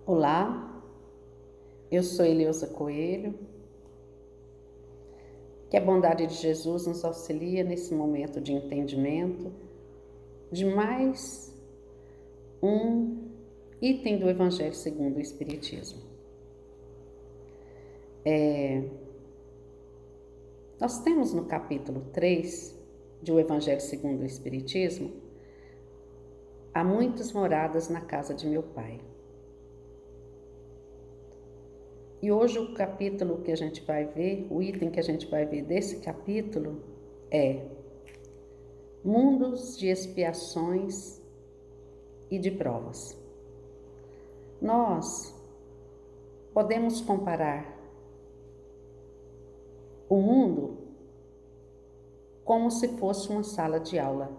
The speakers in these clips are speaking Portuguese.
Olá, eu sou Eleusa Coelho. Que a bondade de Jesus nos auxilie nesse momento de entendimento de mais um item do Evangelho segundo o Espiritismo. Nós temos no capítulo 3 de O Evangelho segundo o Espiritismo: há muitas moradas na casa de meu Pai. E hoje o capítulo que a gente vai ver, o item que a gente vai ver desse capítulo é mundos de expiações e de provas. Nós podemos comparar o mundo como se fosse uma sala de aula.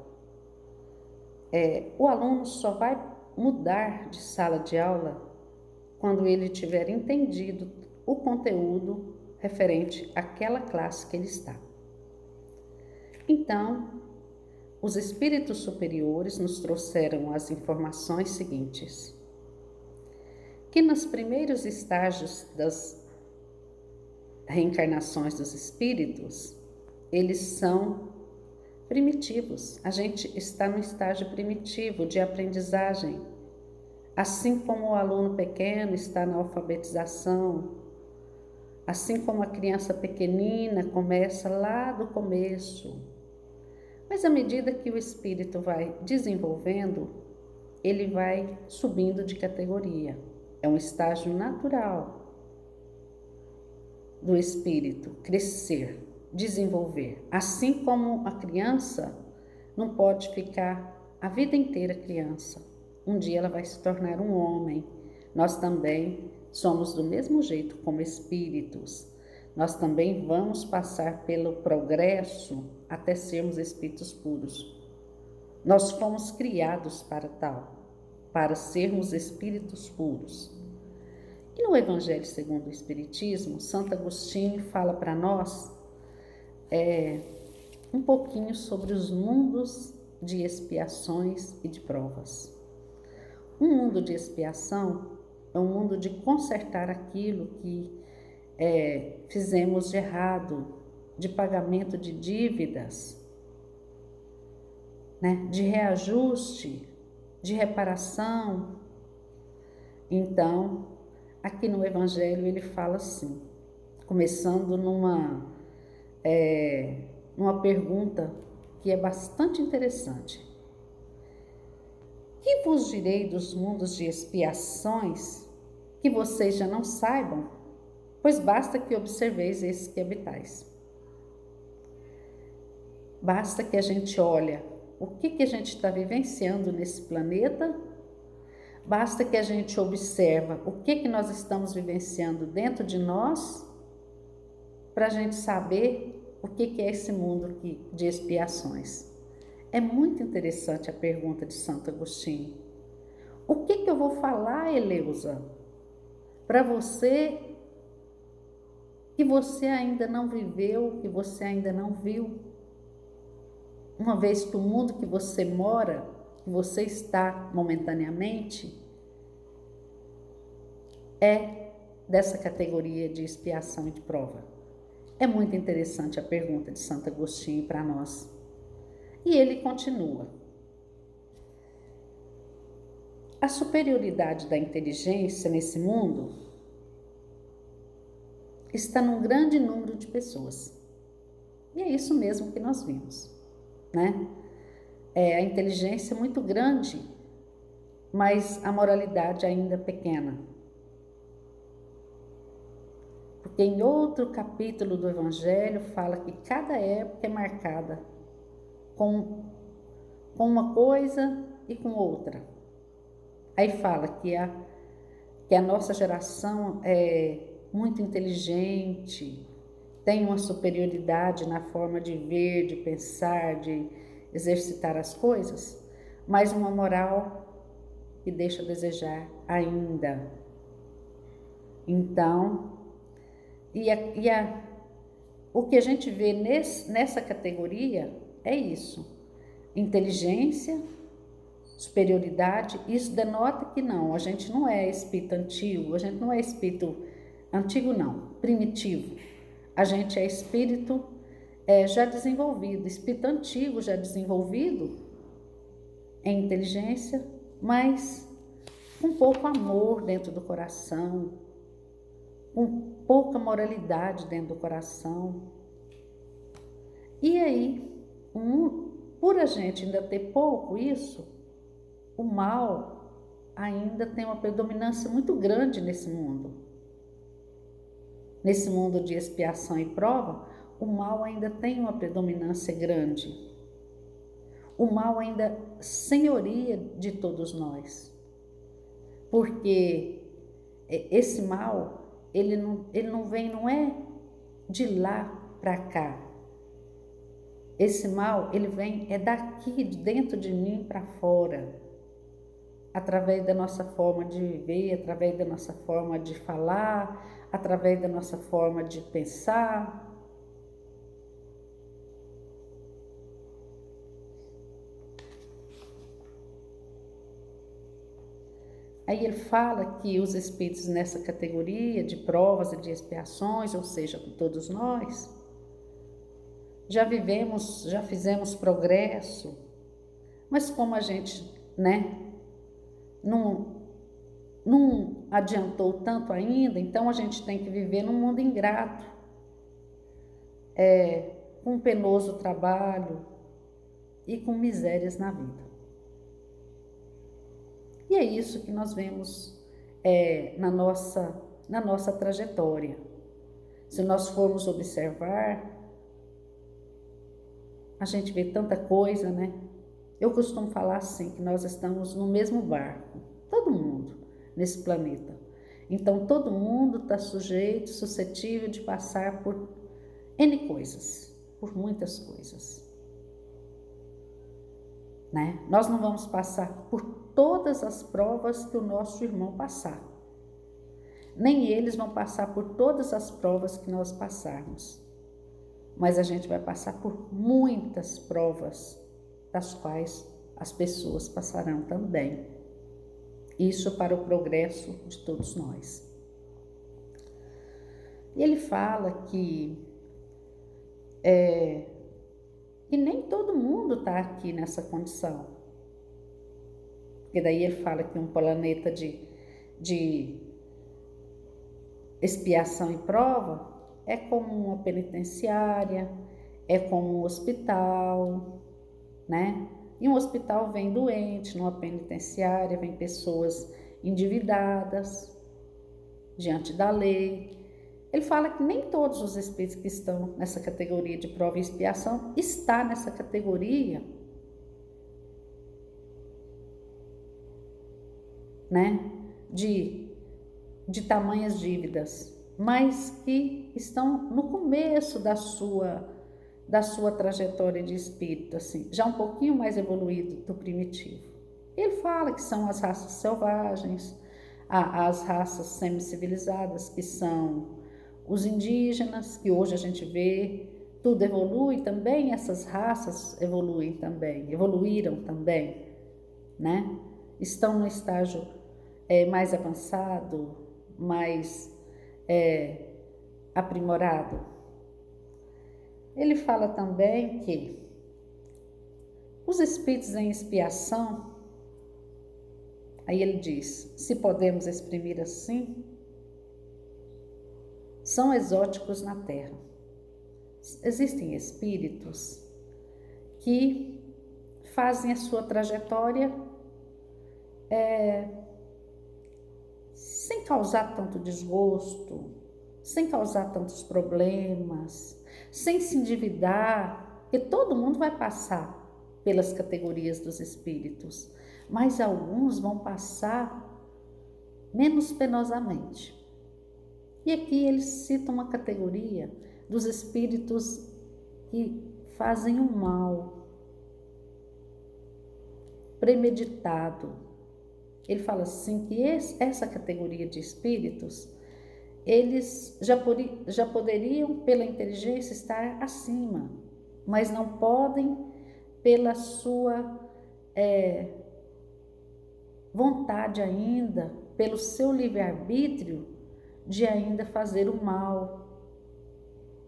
O aluno só vai mudar de sala de aula quando ele tiver entendido o conteúdo referente àquela classe que ele está. Então, os espíritos superiores nos trouxeram as informações seguintes: que nos primeiros estágios das reencarnações dos espíritos, eles são primitivos. A gente está no estágio primitivo de aprendizagem, assim como o aluno pequeno está na alfabetização, assim como a criança pequenina começa lá do começo. Mas à medida que o espírito vai desenvolvendo, ele vai subindo de categoria. É um estágio natural do espírito crescer, desenvolver. Assim como a criança não pode ficar a vida inteira criança. Um dia ela vai se tornar um homem. Nós também somos do mesmo jeito como espíritos. Nós também vamos passar pelo progresso até sermos espíritos puros. Nós fomos criados para tal, para sermos espíritos puros. E no Evangelho segundo o Espiritismo, Santo Agostinho fala para nós um pouquinho sobre os mundos de expiações e de provas. Um mundo de expiação é um mundo de consertar aquilo que fizemos de errado, de pagamento de dívidas, né? De reajuste, de reparação. Então, aqui no Evangelho ele fala assim, começando numa pergunta que é bastante interessante. Que vos direi dos mundos de expiações que vocês já não saibam? Pois basta que observeis esses que habitais. Basta que a gente olhe o que a gente está vivenciando nesse planeta. Basta que a gente observa o que nós estamos vivenciando dentro de nós, para a gente saber o que é esse mundo de expiações. É muito interessante a pergunta de Santo Agostinho. O que eu vou falar, Eleusa, para você que você ainda não viveu, que você ainda não viu? Uma vez que o mundo que você mora, que você está momentaneamente, é dessa categoria de expiação e de prova. É muito interessante a pergunta de Santo Agostinho para nós. E ele continua: a superioridade da inteligência nesse mundo está num grande número de pessoas. E é isso mesmo que nós vimos, né? A inteligência é muito grande, mas a moralidade ainda pequena. Porque em outro capítulo do Evangelho fala que cada época é marcada com uma coisa e com outra. Aí fala que a nossa geração é muito inteligente, tem uma superioridade na forma de ver, de pensar, de exercitar as coisas, mas uma moral que deixa a desejar ainda. Então, o que a gente vê nessa categoria é isso: inteligência, superioridade, isso denota que não, a gente não é espírito antigo, a gente não é espírito antigo não, primitivo. A gente é espírito já desenvolvido, espírito antigo já desenvolvido em inteligência, mas com pouco amor dentro do coração, com pouca moralidade dentro do coração. E aí, por a gente ainda ter pouco isso, o mal ainda tem uma predominância muito grande nesse mundo. Nesse mundo de expiação e prova, o mal ainda tem uma predominância grande. O mal ainda senhoria de todos nós. Porque esse mal, ele não vem, não é de lá para cá. Esse mal, ele vem, é daqui, de dentro de mim para fora. Através da nossa forma de viver, através da nossa forma de falar, através da nossa forma de pensar. Aí ele fala que os espíritos nessa categoria de provas e de expiações, ou seja, todos nós, já fizemos progresso, mas como a gente, não adiantou tanto ainda, então a gente tem que viver num mundo ingrato, com um penoso trabalho e com misérias na vida. E é isso que nós vemos na nossa trajetória. Se nós formos observar, a gente vê tanta coisa, Eu costumo falar assim, que nós estamos no mesmo barco, todo mundo nesse planeta. Então, todo mundo está sujeito, suscetível de passar por N coisas, por muitas coisas. Nós não vamos passar por todas as provas que o nosso irmão passar. Nem eles vão passar por todas as provas que nós passarmos. Mas a gente vai passar por muitas provas, das quais as pessoas passarão também. Isso para o progresso de todos nós. E ele fala que nem todo mundo está aqui nessa condição. Porque daí ele fala que um planeta de expiação e prova é como uma penitenciária, é como um hospital, E um hospital vem doente, numa penitenciária vem pessoas endividadas diante da lei. Ele fala que nem todos os espíritos que estão nessa categoria de prova e expiação está nessa categoria, de tamanhas dívidas, mas que estão no começo da sua trajetória de espírito, assim, já um pouquinho mais evoluído do primitivo. Ele fala que são as raças selvagens, as raças semicivilizadas, que são os indígenas, que hoje a gente vê, tudo evolui também, essas raças evoluíram também, Estão no estágio mais avançado, mais aprimorado. Ele fala também que os espíritos em expiação, aí ele diz, se podemos exprimir assim, são exóticos na Terra. Existem espíritos que fazem a sua trajetória sem causar tanto desgosto, sem causar tantos problemas, sem se endividar, porque todo mundo vai passar pelas categorias dos espíritos, mas alguns vão passar menos penosamente. E aqui eles citam uma categoria dos espíritos que fazem o mal, premeditado. Ele fala assim que essa categoria de espíritos, eles já poderiam, pela inteligência, estar acima, mas não podem pela sua vontade ainda, pelo seu livre-arbítrio, de ainda fazer o mal,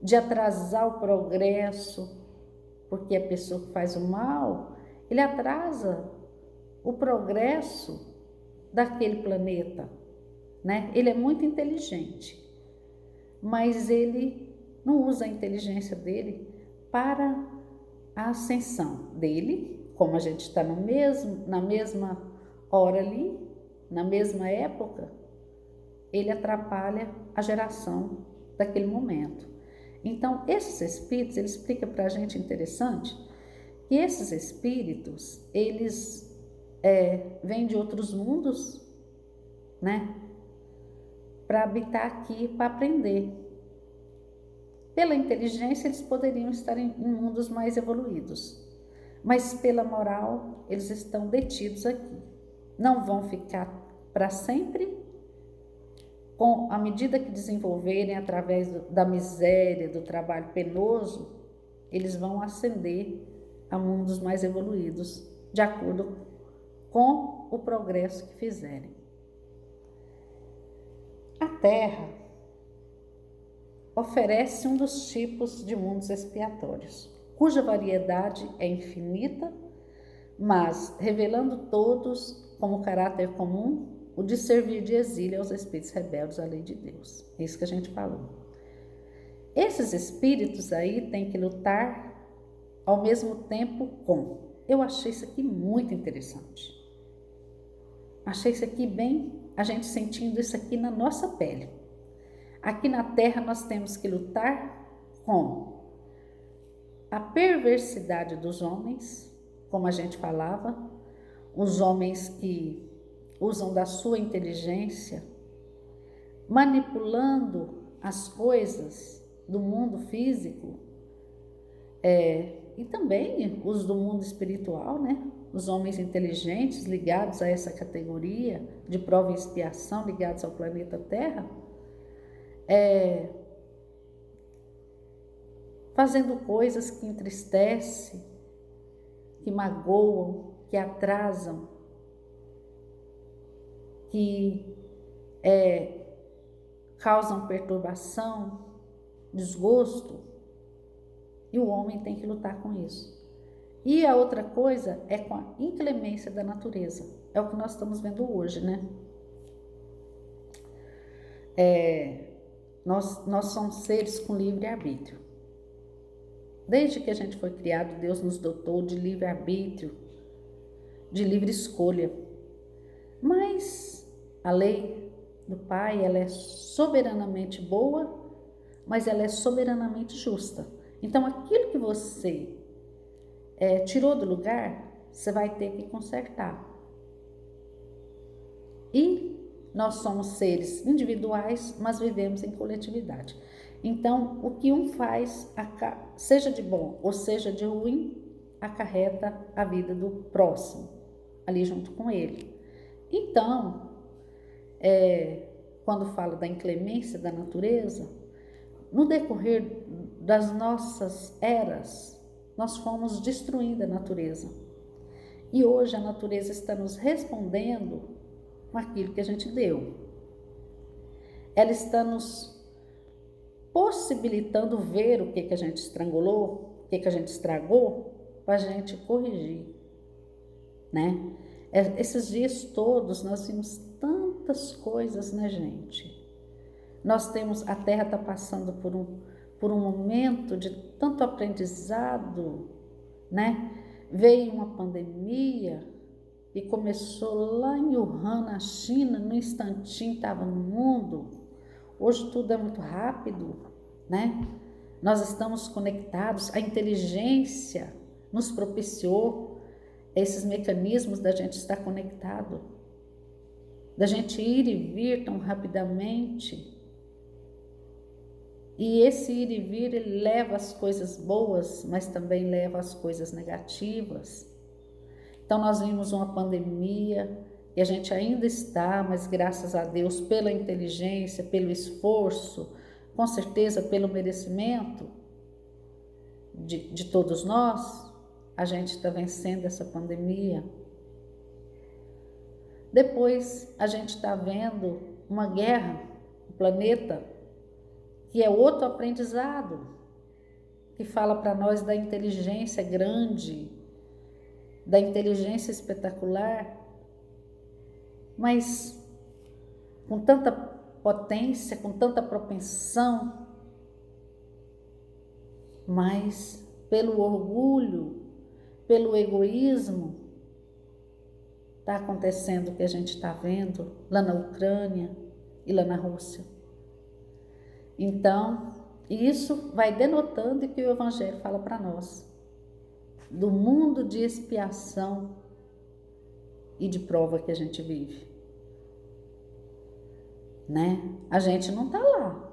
de atrasar o progresso, porque a pessoa que faz o mal, ele atrasa o progresso daquele planeta, né? Ele é muito inteligente, mas ele não usa a inteligência dele para a ascensão dele, como a gente está na mesma hora ali, na mesma época, ele atrapalha a geração daquele momento. Então, esses espíritos, ele explica para a gente interessante, que esses espíritos, eles vêm de outros mundos, né? Para habitar aqui, para aprender. Pela inteligência, eles poderiam estar em mundos mais evoluídos, mas pela moral, eles estão detidos aqui. Não vão ficar para sempre. À medida que desenvolverem através da miséria, do trabalho penoso, eles vão ascender a mundos mais evoluídos, de acordo com o progresso que fizerem. A Terra oferece um dos tipos de mundos expiatórios, cuja variedade é infinita, mas revelando todos como caráter comum o de servir de exílio aos espíritos rebeldes à lei de Deus. É isso que a gente falou. Esses espíritos aí têm que lutar ao mesmo tempo com. Eu achei isso aqui muito interessante. Achei isso aqui bem, a gente sentindo isso aqui na nossa pele. Aqui na Terra nós temos que lutar com a perversidade dos homens, como a gente falava, os homens que usam da sua inteligência, manipulando as coisas do mundo físico, e também os do mundo espiritual, né? Os homens inteligentes ligados a essa categoria de prova e expiação, ligados ao planeta Terra, fazendo coisas que entristecem, que magoam, que atrasam, que causam perturbação, desgosto, e o homem tem que lutar com isso. E a outra coisa é com a inclemência da natureza, é o que nós estamos vendo hoje, né? Nós somos seres com livre-arbítrio. Desde que a gente foi criado, Deus nos dotou de livre-arbítrio, de livre escolha. Mas a lei do Pai, ela é soberanamente boa, mas ela é soberanamente justa. Então, aquilo que você tirou do lugar, você vai ter que consertar. E nós somos seres individuais, mas vivemos em coletividade. Então, o que um faz, seja de bom ou seja de ruim, acarreta a vida do próximo, ali junto com ele. Então, quando falo da inclemência da natureza, no decorrer das nossas eras, nós fomos destruindo a natureza. E hoje a natureza está nos respondendo com aquilo que a gente deu. Ela está nos possibilitando ver o que a gente estrangulou, o que a gente estragou, para a gente corrigir, né? Esses dias todos nós vimos tantas coisas, né, gente? A Terra está passando por um momento de tanto aprendizado, né? Veio uma pandemia e começou lá em Wuhan, na China, no instantinho estava no mundo. Hoje tudo é muito rápido, né? Nós estamos conectados, a inteligência nos propiciou esses mecanismos da gente estar conectado, da gente ir e vir tão rapidamente. E esse ir e vir, ele leva as coisas boas, mas também leva as coisas negativas. Então nós vimos uma pandemia e a gente ainda está, mas graças a Deus, pela inteligência, pelo esforço, com certeza pelo merecimento de todos nós, a gente está vencendo essa pandemia. Depois a gente está vendo uma guerra no planeta, que é outro aprendizado, que fala para nós da inteligência grande, da inteligência espetacular, mas com tanta potência, com tanta propensão, mas pelo orgulho, pelo egoísmo, está acontecendo o que a gente está vendo lá na Ucrânia e lá na Rússia. Então, isso vai denotando que o Evangelho fala para nós, do mundo de expiação e de prova que a gente vive, né? A gente não está lá,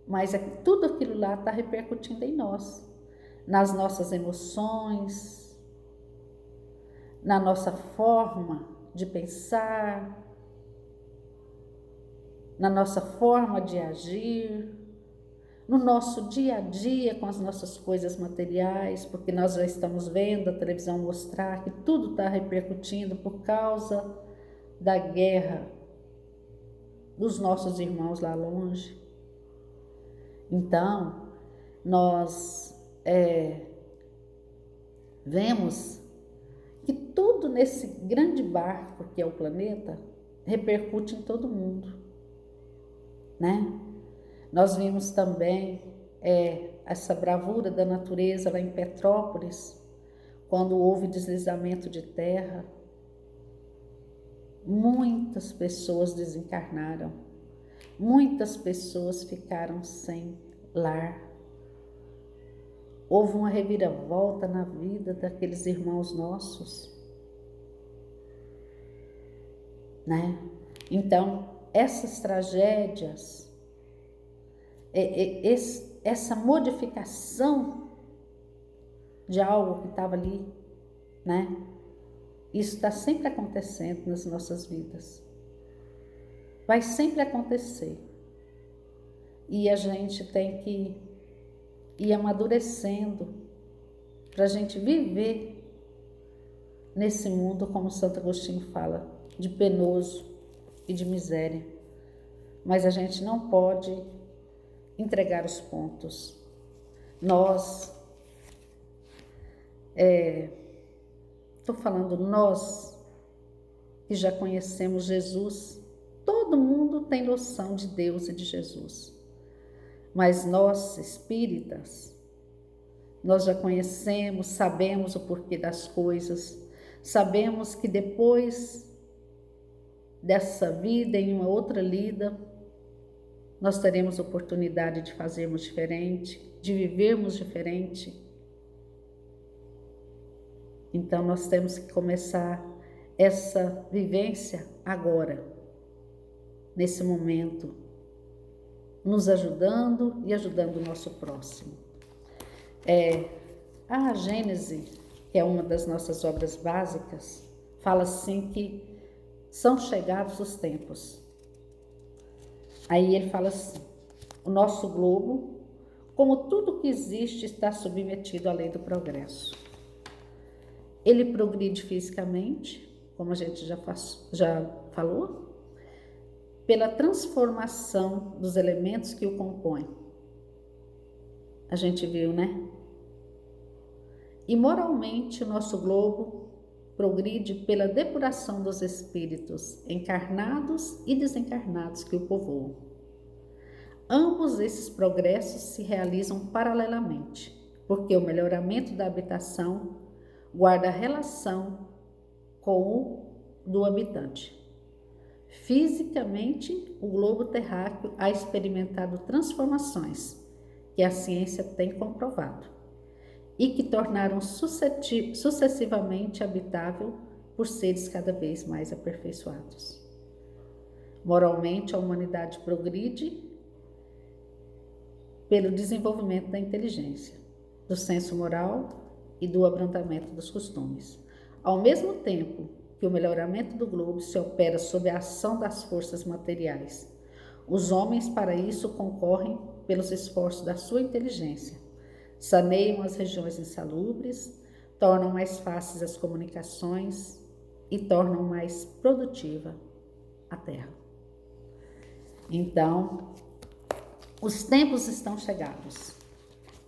mas tudo aquilo lá está repercutindo em nós, nas nossas emoções, na nossa forma de pensar, na nossa forma de agir, no nosso dia a dia com as nossas coisas materiais, porque nós já estamos vendo a televisão mostrar que tudo está repercutindo por causa da guerra dos nossos irmãos lá longe. Então, nós vemos que tudo nesse grande barco que é o planeta repercute em todo mundo, né? Nós vimos também essa bravura da natureza lá em Petrópolis, quando houve deslizamento de terra. Muitas pessoas desencarnaram, muitas pessoas ficaram sem lar. Houve uma reviravolta na vida daqueles irmãos nossos, né? Então, essas tragédias, essa modificação de algo que estava ali, né? Isso está sempre acontecendo nas nossas vidas. Vai sempre acontecer. E a gente tem que ir amadurecendo para a gente viver nesse mundo, como Santo Agostinho fala, de penoso e de miséria. Mas a gente não pode entregar os pontos. Nós, estou falando nós que já conhecemos Jesus, todo mundo tem noção de Deus e de Jesus. Mas nós, espíritas, nós já conhecemos, sabemos o porquê das coisas, sabemos que depois dessa vida, em uma outra lida, nós teremos oportunidade de fazermos diferente, de vivermos diferente. Então nós temos que começar essa vivência agora, nesse momento, nos ajudando e ajudando o nosso próximo. A Gênese, que é uma das nossas obras básicas, fala assim que são chegados os tempos. Aí ele fala assim: o nosso globo, como tudo que existe, está submetido à lei do progresso. Ele progride fisicamente, como a gente já falou, pela transformação dos elementos que o compõem. A gente viu, né? E moralmente o nosso globo progride pela depuração dos espíritos encarnados e desencarnados que o povoam. Ambos esses progressos se realizam paralelamente, porque o melhoramento da habitação guarda relação com o do habitante. Fisicamente, o globo terráqueo ha experimentado transformações que a ciência tem comprovado e que tornaram sucessivamente habitável por seres cada vez mais aperfeiçoados. Moralmente, a humanidade progride pelo desenvolvimento da inteligência, do senso moral e do abrandamento dos costumes. Ao mesmo tempo que o melhoramento do globo se opera sob a ação das forças materiais, os homens para isso concorrem pelos esforços da sua inteligência, saneiam as regiões insalubres, tornam mais fáceis as comunicações e tornam mais produtiva a terra. Então, os tempos estão chegados,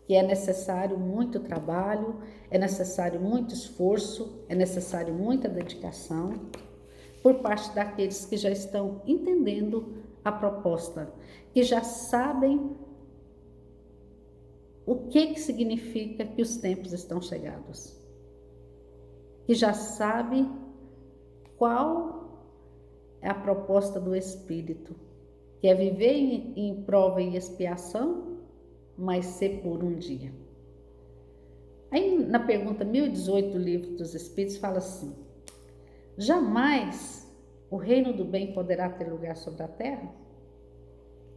que é necessário muito trabalho, é necessário muito esforço, é necessário muita dedicação por parte daqueles que já estão entendendo a proposta, que já sabem o que significa que os tempos estão chegados, que já sabe qual é a proposta do Espírito, que é viver em prova e expiação, mas ser por um dia. Aí na pergunta 1018 do Livro dos Espíritos fala assim: jamais o reino do bem poderá ter lugar sobre a terra?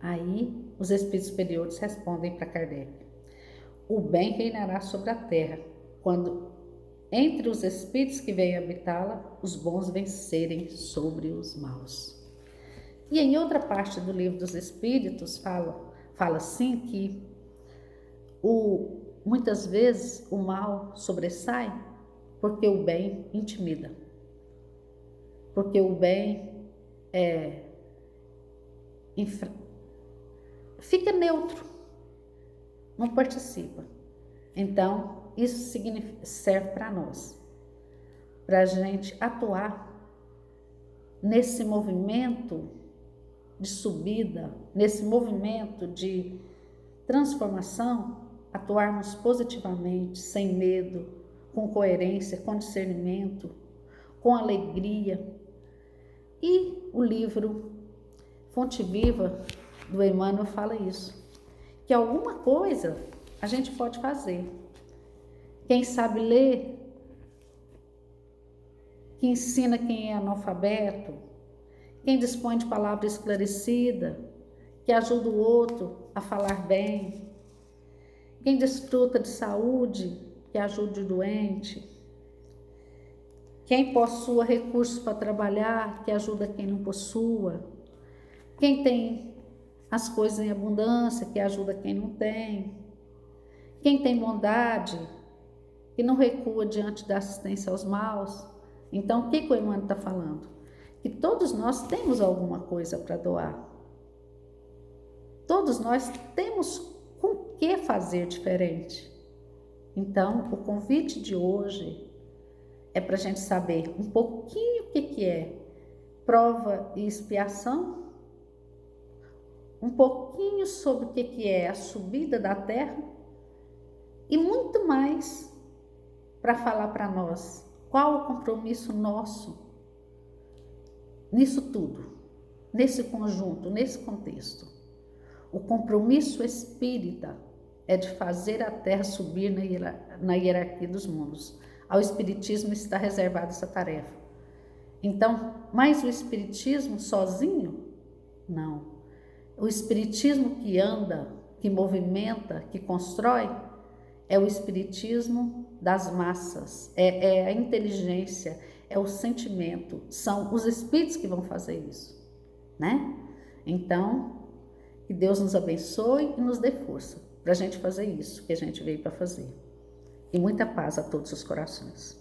Aí os Espíritos superiores respondem para Kardec: o bem reinará sobre a terra, quando entre os espíritos que vêm habitá-la, os bons vencerem sobre os maus. E em outra parte do Livro dos Espíritos fala assim que muitas vezes o mal sobressai porque o bem intimida, porque o bem fica neutro, não participa. Então, isso serve para nós, para a gente atuar nesse movimento de subida, nesse movimento de transformação, atuarmos positivamente, sem medo, com coerência, com discernimento, com alegria. E o livro Fonte Viva do Emmanuel fala isso, que alguma coisa a gente pode fazer. Quem sabe ler, que ensina quem é analfabeto, quem dispõe de palavra esclarecida, que ajuda o outro a falar bem, quem desfruta de saúde, que ajude o doente, quem possua recursos para trabalhar, que ajuda quem não possua, quem tem as coisas em abundância, que ajuda quem não tem, quem tem bondade, que não recua diante da assistência aos maus. Então, o que o Emmanuel está falando? Que todos nós temos alguma coisa para doar. Todos nós temos com o que fazer diferente. Então, o convite de hoje é para a gente saber um pouquinho o que é prova e expiação, um pouquinho sobre o que é a subida da terra e muito mais para falar para nós qual o compromisso nosso nisso tudo, nesse conjunto, nesse contexto. O compromisso espírita é de fazer a terra subir na hierarquia dos mundos. Ao espiritismo está reservada essa tarefa. Então, mas o espiritismo sozinho? Não. O espiritismo que anda, que movimenta, que constrói, é o espiritismo das massas, é a inteligência, é o sentimento, são os espíritos que vão fazer isso, né? Então, que Deus nos abençoe e nos dê força para a gente fazer isso que a gente veio para fazer. E muita paz a todos os corações.